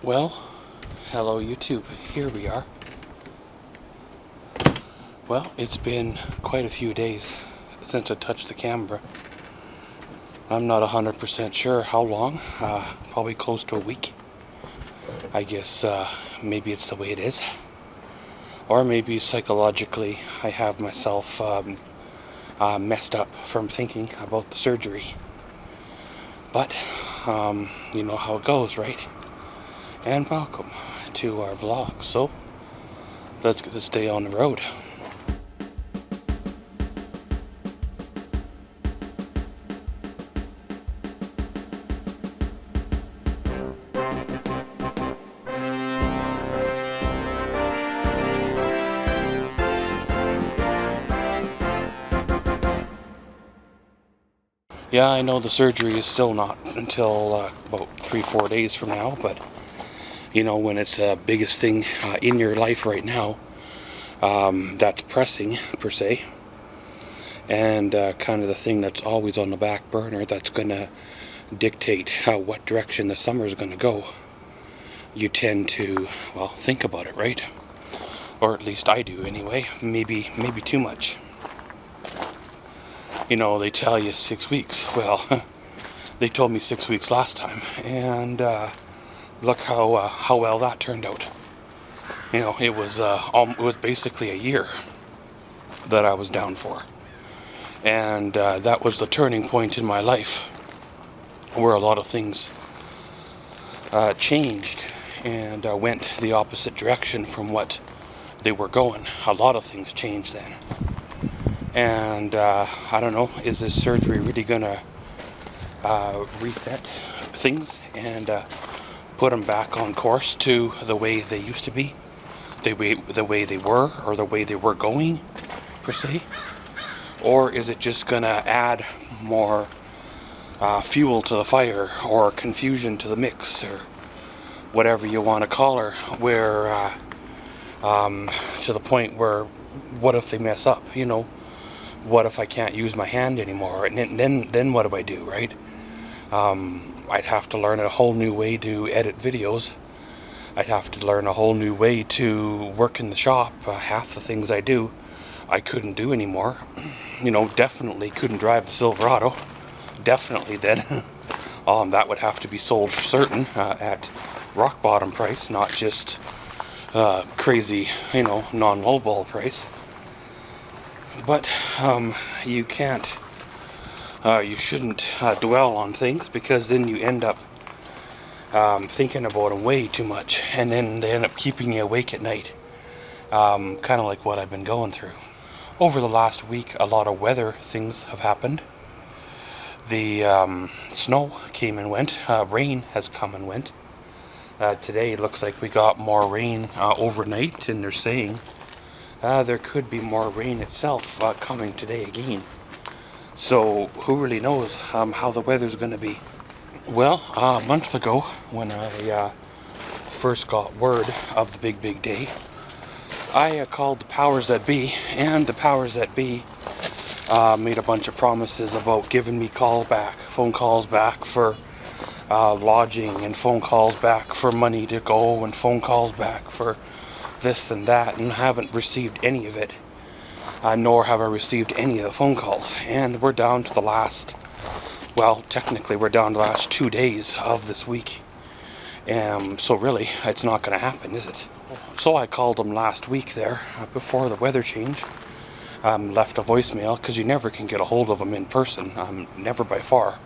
Well, hello YouTube, here we are. Well, it's been quite a few days since I touched the camera. I'm not 100% sure how long, probably close to a week. I guess maybe it's the way it is. Or maybe psychologically I have myself messed up from thinking about the surgery. But, you know how it goes, right? And welcome to our vlog. So, let's get this day on the road. Yeah, I know the surgery is still not until about 3-4 days from now, but you know, when it's the biggest thing in your life right now, that's pressing per se, and kind of the thing that's always on the back burner that's going to dictate what direction the summer is going to go, you tend to, well, think about it, right? Or at least I do anyway, maybe too much. You know, they tell you 6 weeks. Well, they told me 6 weeks last time, and look how well that turned out. You know, it was basically a year that I was down for, and that was the turning point in my life, where a lot of things changed and went the opposite direction from what they were going. A lot of things changed then. And I don't know, is this surgery really gonna reset things and put them back on course to the way they used to be, the way they were, or the way they were going, per se? Or is it just gonna add more fuel to the fire, or confusion to the mix, or whatever you want to call her, where to the point where, what if they mess up, you know? What if I can't use my hand anymore? And then what do I do, right? I'd have to learn a whole new way to edit videos. I'd have to learn a whole new way to work in the shop. Half the things I do, I couldn't do anymore. You know, definitely couldn't drive the Silverado. Definitely then. That would have to be sold for certain at rock bottom price, not just crazy, you know, non-lowball price. But you can't, you shouldn't dwell on things, because then you end up thinking about them way too much, and then they end up keeping you awake at night. Kind of like what I've been going through. Over the last week, a lot of weather things have happened. The snow came and went, rain has come and went. Today it looks like we got more rain overnight, and they're saying there could be more rain itself coming today again. So who really knows how the weather's going to be? Well, a month ago, when I first got word of the big day, I called the powers that be, and the powers that be made a bunch of promises about giving me phone calls back for lodging, and phone calls back for money to go, and phone calls back for this and that, and haven't received any of it, nor have I received any of the phone calls. And we're down to the last, well, technically we're down to the last 2 days of this week, so really it's not going to happen, is it? So I called them last week there, before the weather change, left a voicemail, because you never can get a hold of them in person, never by far,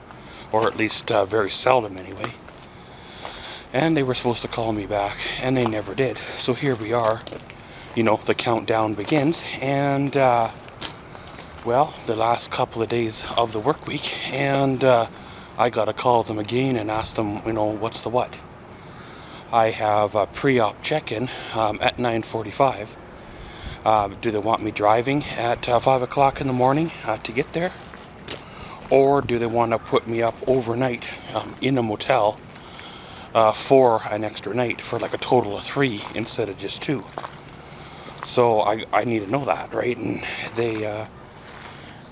or at least very seldom anyway. And they were supposed to call me back, and they never did. So here we are, you know, the countdown begins, and well, the last couple of days of the work week, and I gotta call them again and ask them, you know, what's the what. I have a pre-op check-in at 9:45. Do they want me driving at 5 o'clock in the morning to get there? Or do they want to put me up overnight in a motel for an extra night, for like a total of 3 instead of just 2. So I need to know that, right? And they,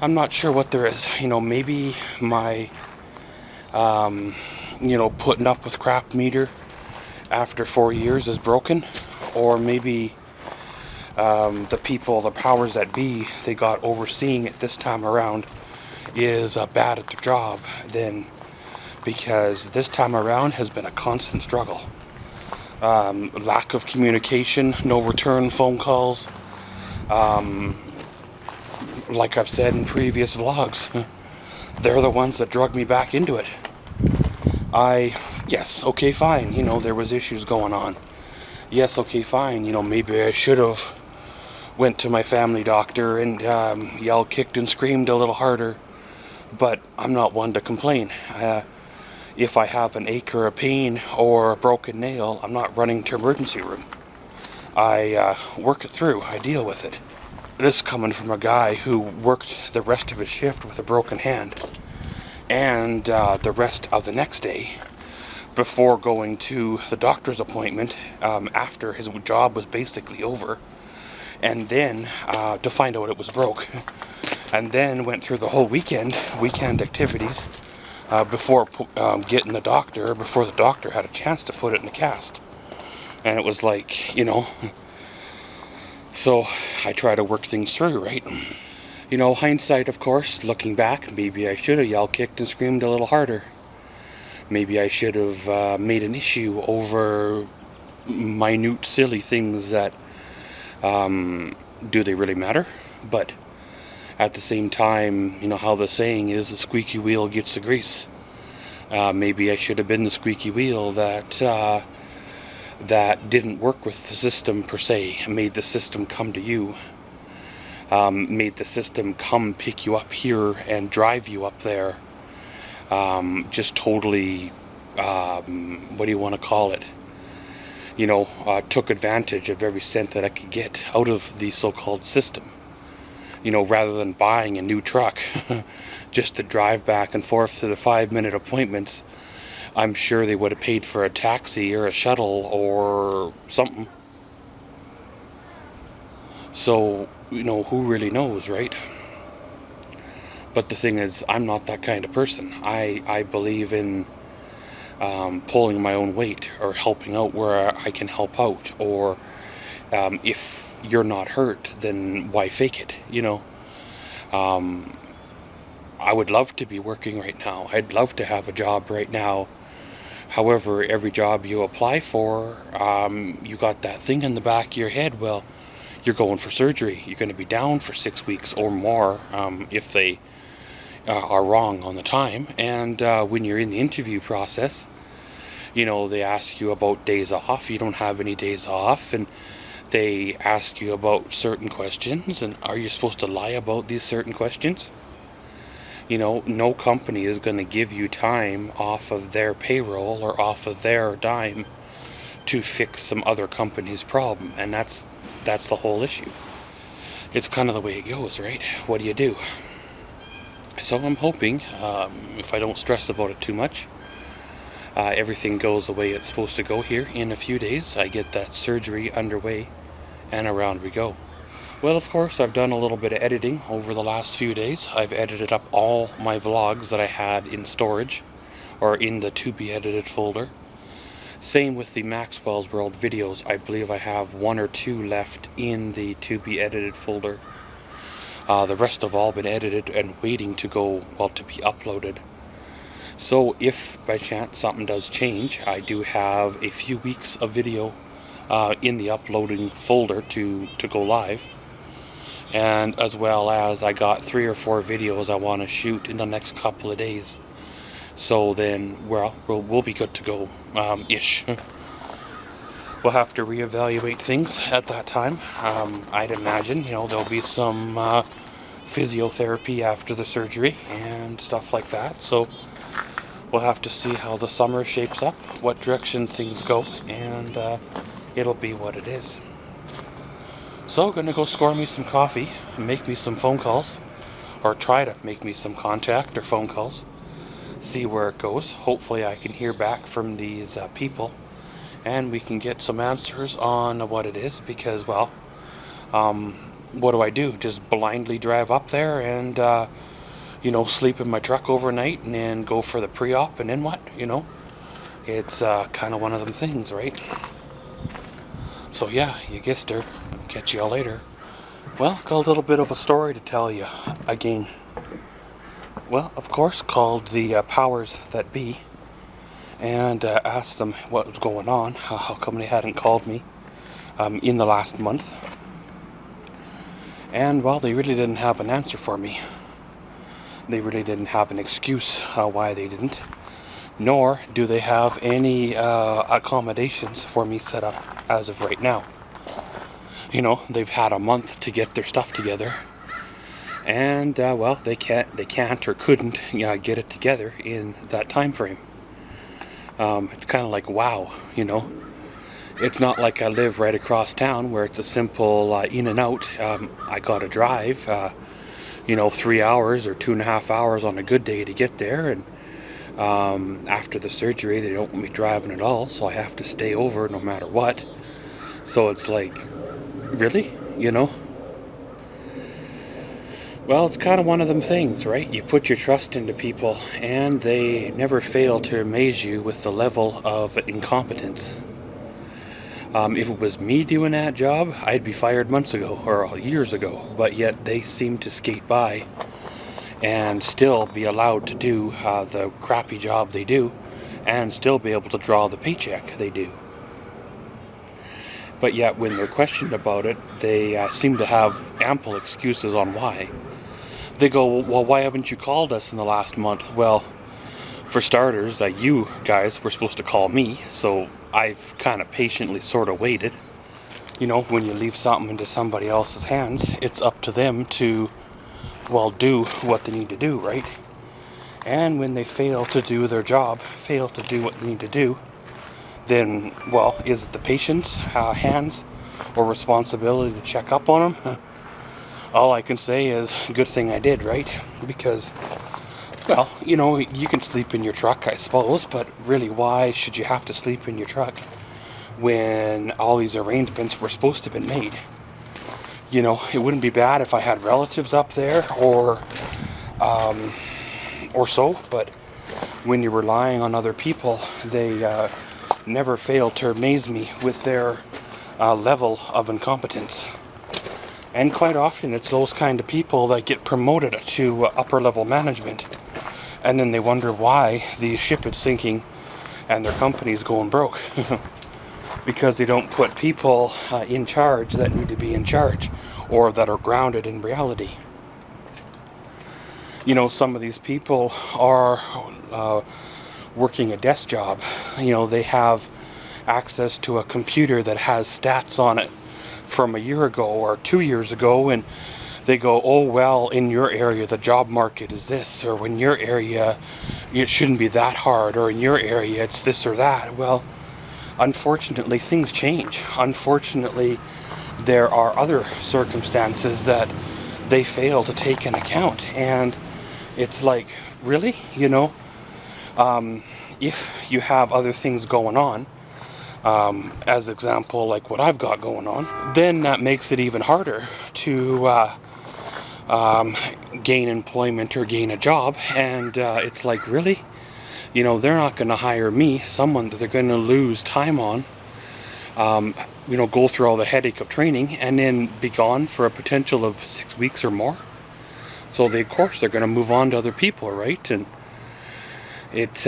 I'm not sure what there is. You know, maybe my, you know, putting up with crap meter after 4 years is broken, or maybe the people, the powers that be, they got overseeing it this time around is bad at their job, then, because this time around has been a constant struggle. Lack of communication, no return phone calls. Like I've said in previous vlogs, they're the ones that drug me back into it. Yes, okay, fine, you know, there was issues going on. Yes, okay, fine, you know, maybe I should have went to my family doctor and yelled, kicked and screamed a little harder, but I'm not one to complain. If I have an ache or a pain or a broken nail, I'm not running to emergency room. I work it through, I deal with it. This coming from a guy who worked the rest of his shift with a broken hand, and the rest of the next day before going to the doctor's appointment after his job was basically over, and then to find out it was broke, and then went through the whole weekend activities before getting the doctor, before the doctor had a chance to put it in a cast. And it was like, you know, so I try to work things through, right? You know, hindsight, of course, looking back, maybe I should have yelled, kicked, and screamed a little harder. Maybe I should have made an issue over minute, silly things that, do they really matter? But at the same time, you know how the saying is, the squeaky wheel gets the grease. Maybe I should have been the squeaky wheel that that didn't work with the system per se, made the system come to you. Made the system come pick you up here and drive you up there. Just totally, what do you want to call it? You know, took advantage of every cent that I could get out of the so-called system. You know, rather than buying a new truck just to drive back and forth to the 5-minute appointments, I'm sure they would have paid for a taxi or a shuttle or something. So, you know, who really knows, right? But the thing is, I'm not that kind of person. I believe in pulling my own weight, or helping out where I can help out, or if you're not hurt, then why fake it, you know? I would love to be working right now. I'd love to have a job right now. However, every job you apply for, you got that thing in the back of your head, well, you're going for surgery. You're going to be down for 6 weeks or more if they are wrong on the time. And when you're in the interview process, you know, they ask you about days off. You don't have any days off, and they ask you about certain questions, and are you supposed to lie about these certain questions? You know, no company is going to give you time off of their payroll or off of their dime to fix some other company's problem, and that's the whole issue. It's kind of the way it goes, right? What do you do? So I'm hoping, if I don't stress about it too much, everything goes the way it's supposed to go here. In a few days, I get that surgery underway, and around we go. Well, of course, I've done a little bit of editing over the last few days. I've edited up all my vlogs that I had in storage, or in the to be edited folder. Same with the Maxwell's World videos. I believe I have 1 or 2 left in the to be edited folder. The rest have all been edited and waiting to go, well, to be uploaded. So if by chance something does change, I do have a few weeks of video in the uploading folder to go live. And as well as I got 3 or 4 videos I want to shoot in the next couple of days. So then, well, we'll be good to go, ish. We'll have to reevaluate things at that time. I'd imagine, you know, there'll be some physiotherapy after the surgery and stuff like that. So we'll have to see how the summer shapes up, what direction things go, and it'll be what it is. So gonna go score me some coffee and make me some phone calls, or try to make me some contact or phone calls. See where it goes. Hopefully I can hear back from these people, and we can get some answers on what it is, because, well, what do? Just blindly drive up there and, you know, sleep in my truck overnight and then go for the pre-op, and then what, you know? it's kind of one of them things, right? So yeah, you guessed her. Catch y'all later. Well, got a little bit of a story to tell you again. Well, of course, called the powers that be and asked them what was going on, how come they hadn't called me in the last month. And, well, they really didn't have an answer for me. They really didn't have an excuse why they didn't. Nor do they have any accommodations for me set up as of right now. You know, they've had a month to get their stuff together. And, well, they can't or couldn't get it together in that time frame. It's kind of like, wow, you know. It's not like I live right across town where it's a simple in and out. I got to drive, 3 hours or 2.5 hours on a good day to get there. And after the surgery, they don't want me driving at all, so I have to stay over no matter what. So it's like, really, you know? Well, it's kind of one of them things, right? You put your trust into people, and they never fail to amaze you with the level of incompetence. If it was me doing that job, I'd be fired months ago, or years ago, but yet they seem to skate by and still be allowed to do the crappy job they do, and still be able to draw the paycheck they do. But yet, when they're questioned about it, they seem to have ample excuses on why. They go, well, why haven't you called us in the last month? Well, for starters, you guys were supposed to call me, so I've kind of patiently sort of waited. You know, when you leave something into somebody else's hands, it's up to them to, well, do what they need to do, right? And when they fail to do their job, fail to do what they need to do, then, well, is it the patient's hands or responsibility to check up on them? All I can say is, good thing I did, right? Because, well, you know, you can sleep in your truck, I suppose, but really, why should you have to sleep in your truck when all these arrangements were supposed to have been made? You know, it wouldn't be bad if I had relatives up there or so, but when you're relying on other people, they never fail to amaze me with their level of incompetence. And quite often it's those kind of people that get promoted to upper level management, and then they wonder why the ship is sinking and their company's going broke. Because they don't put people in charge that need to be in charge, or that are grounded in reality. You know, some of these people are working a desk job. You know, they have access to a computer that has stats on it from a year ago or 2 years ago, and they go, oh, well, in your area the job market is this, or in your area it shouldn't be that hard, or in your area it's this or that. Well, unfortunately, things change. Unfortunately, there are other circumstances that they fail to take into account, and it's like, really, you know, if you have other things going on, as example, like what I've got going on, then that makes it even harder to gain employment or gain a job. And it's like, really, you know, they're not going to hire me, someone that they're going to lose time on, you know, go through all the headache of training and then be gone for a potential of 6 weeks or more. So they, of course, they're going to move on to other people, right? And it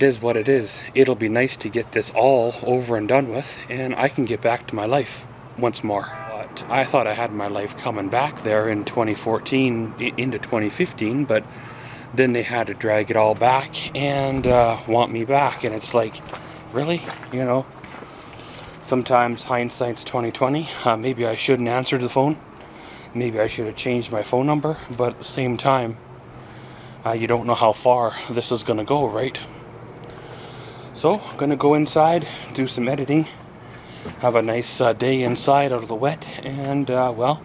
is what it is. It'll be nice to get this all over and done with, and I can get back to my life once more. But I thought I had my life coming back there in 2014 into 2015, but then they had to drag it all back and want me back, and it's like, really, you know? Sometimes hindsight's 2020. Maybe I shouldn't answer the phone. Maybe I should have changed my phone number, but at the same time, you don't know how far this is going to go, right? So, I'm going to go inside, do some editing, have a nice day inside out of the wet, and, well,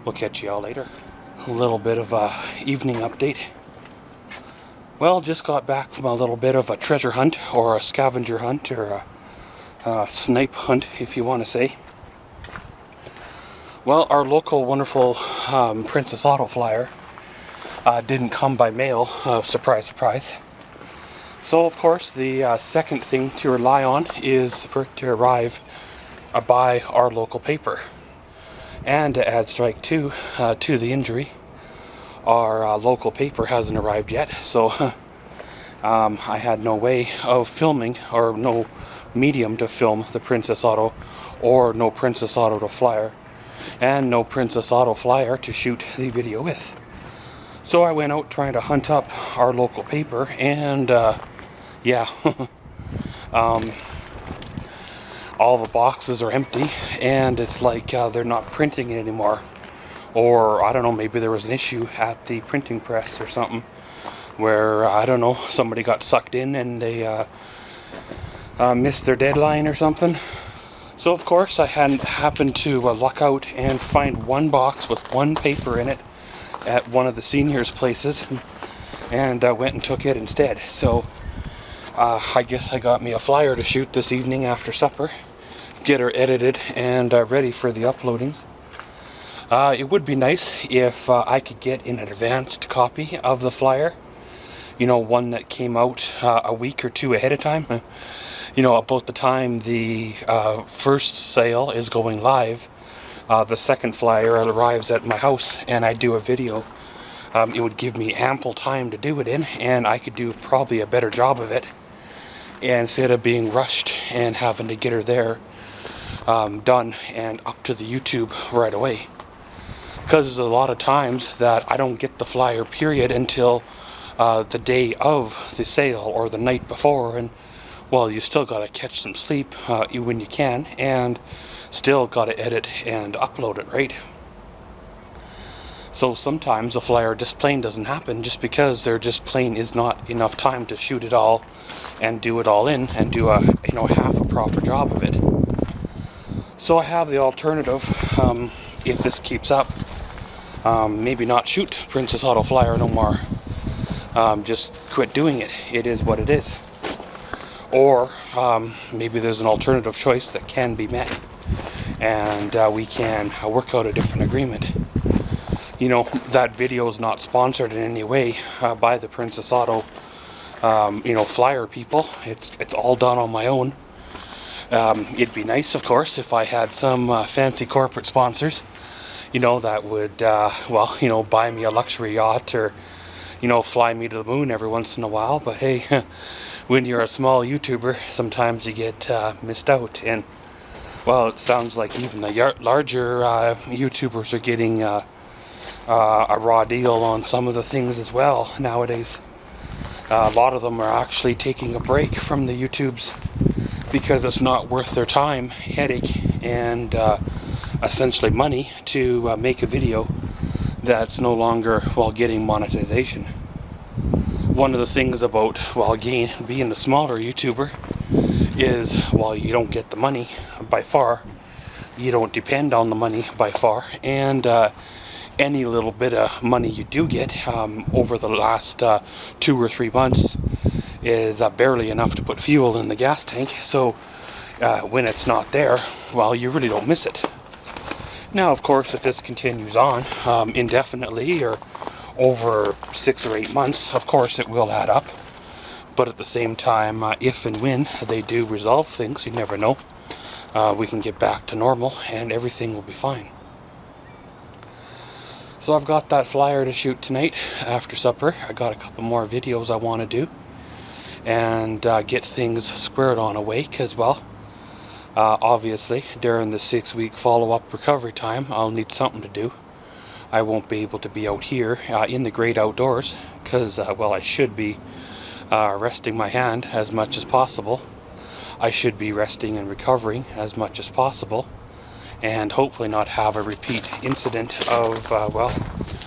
we'll catch you all later. A little bit of a evening update. Well, just got back from a little bit of a treasure hunt, or a scavenger hunt, or a snipe hunt, if you want to say. Well, our local wonderful Princess Auto Flyer didn't come by mail, surprise, surprise. So of course the second thing to rely on is for it to arrive by our local paper. And to add strike two to the injury, our local paper hasn't arrived yet, so I had no way of filming, or no medium to film the Princess Auto, or no Princess Auto to flyer, and no Princess Auto flyer to shoot the video with. So I went out trying to hunt up our local paper, and yeah, all the boxes are empty, and it's like they're not printing it anymore. Or I don't know, maybe there was an issue at the printing press or something, where I don't know, somebody got sucked in and they missed their deadline or something. So of course I hadn't happened to luck out and find one box with one paper in it at one of the seniors' places, and went and took it instead. So I guess I got me a flyer to shoot this evening after supper, get her edited and ready for the uploadings. It would be nice if I could get an advanced copy of the flyer, you know, one that came out a week or two ahead of time, you know, about the time the first sale is going live. The second flyer arrives at my house and I do a video. It would give me ample time to do it in, and I could do probably a better job of it, instead of being rushed and having to get her there done and up to the YouTube right away. Because there's a lot of times that I don't get the flyer period until the day of the sale or the night before, and well, you still gotta catch some sleep when you can, and still gotta edit and upload it, right? So sometimes the flyer just plain doesn't happen, just because there just plain is not enough time to shoot it all and do it all in and do a, you know, half a proper job of it. So I have the alternative, if this keeps up, maybe not shoot Princess Auto flyer no more, just quit doing it. It is what it is. Or maybe there's an alternative choice that can be met, and we can work out a different agreement. You know, that video is not sponsored in any way by the Princess Auto, you know, flyer people. It's all done on my own. It'd be nice, of course, if I had some fancy corporate sponsors, you know, that would, well, you know, buy me a luxury yacht, or, you know, fly me to the moon every once in a while. But hey, when you're a small YouTuber, sometimes you get missed out. And, well, it sounds like even the larger YouTubers are getting a raw deal on some of the things as well nowadays. A lot of them are actually taking a break from the YouTubes because it's not worth their time, headache, and essentially money to make a video that's no longer, well, getting monetization. One of the things about, well, again, being a smaller YouTuber is, well, you don't get the money by far, you don't depend on the money by far, and any little bit of money you do get over the last 2 or 3 months is barely enough to put fuel in the gas tank. So when it's not there, well, you really don't miss it. Now, of course, if this continues on indefinitely or over 6 or 8 months, of course it will add up. But at the same time, if and when they do resolve things, you never know, we can get back to normal and everything will be fine. So I've got that flyer to shoot tonight after supper. I got a couple more videos I want to do and get things squared on away, because, well, obviously during the 6-week follow-up recovery time I'll need something to do. I won't be able to be out here in the great outdoors because, well, I should be resting my hand as much as possible. I should be resting and recovering as much as possible, and hopefully not have a repeat incident of, well,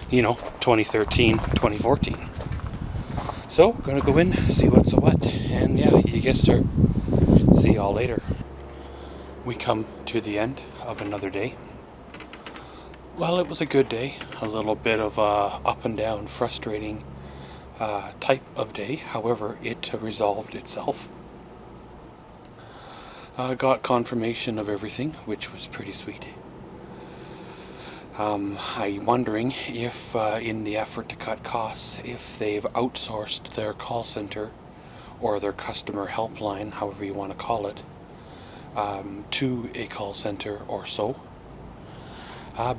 you know, 2013, 2014. So, gonna go in, see what's what, and yeah, you guessed her. See y'all later. We come to the end of another day. Well, it was a good day. A little bit of a up and down, frustrating type of day. However, it resolved itself. Got confirmation of everything, which was pretty sweet. I'm wondering if, in the effort to cut costs, if they've outsourced their call center or their customer helpline, however you want to call it, to a call center or so.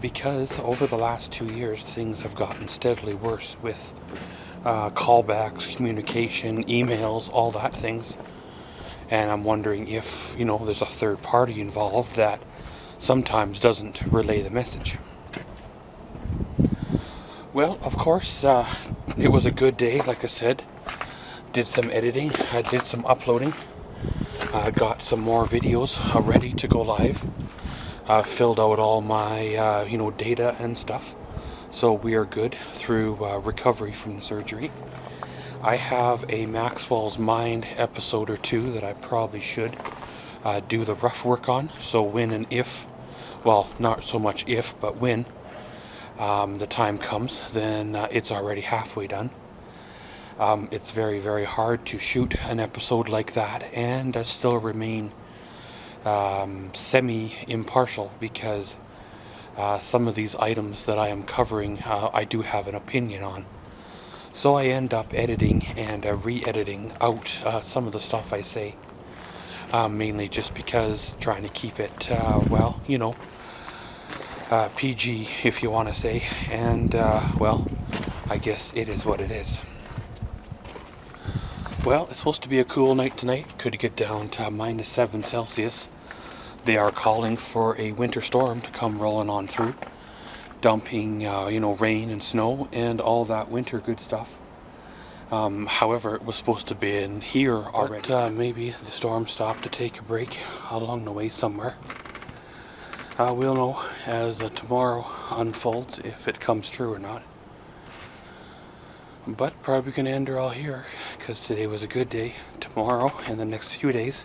Because over the last 2 years things have gotten steadily worse with callbacks, communication, emails, all that things. And I'm wondering if, there's a third party involved that sometimes doesn't relay the message. Well, of course, it was a good day, like I said. Did some editing, I did some uploading, got some more videos ready to go live, filled out all my, data and stuff. So we are good through recovery from the surgery. I have a Maxwell's Mind episode or two that I probably should do the rough work on. So when and if, well, not so much if, but when the time comes, then it's already halfway done. It's very, very hard to shoot an episode like that and still remain semi-impartial, because some of these items that I am covering I do have an opinion on. So I end up editing and re-editing out some of the stuff I say, mainly just because trying to keep it, PG, if you want to say, and I guess it is what it is. Well, it's supposed to be a cool night tonight. Could get down to -7 Celsius. They are calling for a winter storm to come rolling on through, dumping, rain and snow and all that winter good stuff. However, it was supposed to be in here already. But maybe the storm stopped to take a break along the way somewhere. We'll know as tomorrow unfolds if it comes true or not. But probably gonna end her all here, because today was a good day. Tomorrow and the next few days,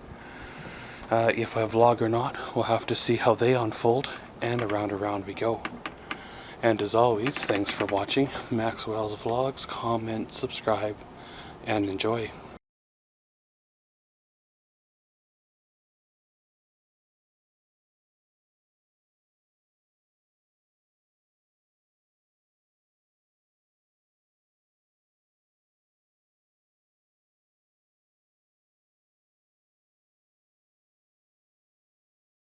if I vlog or not, we'll have to see how they unfold, and around we go. And as always, thanks for watching Maxwell's Vlogs. Comment, subscribe, and enjoy.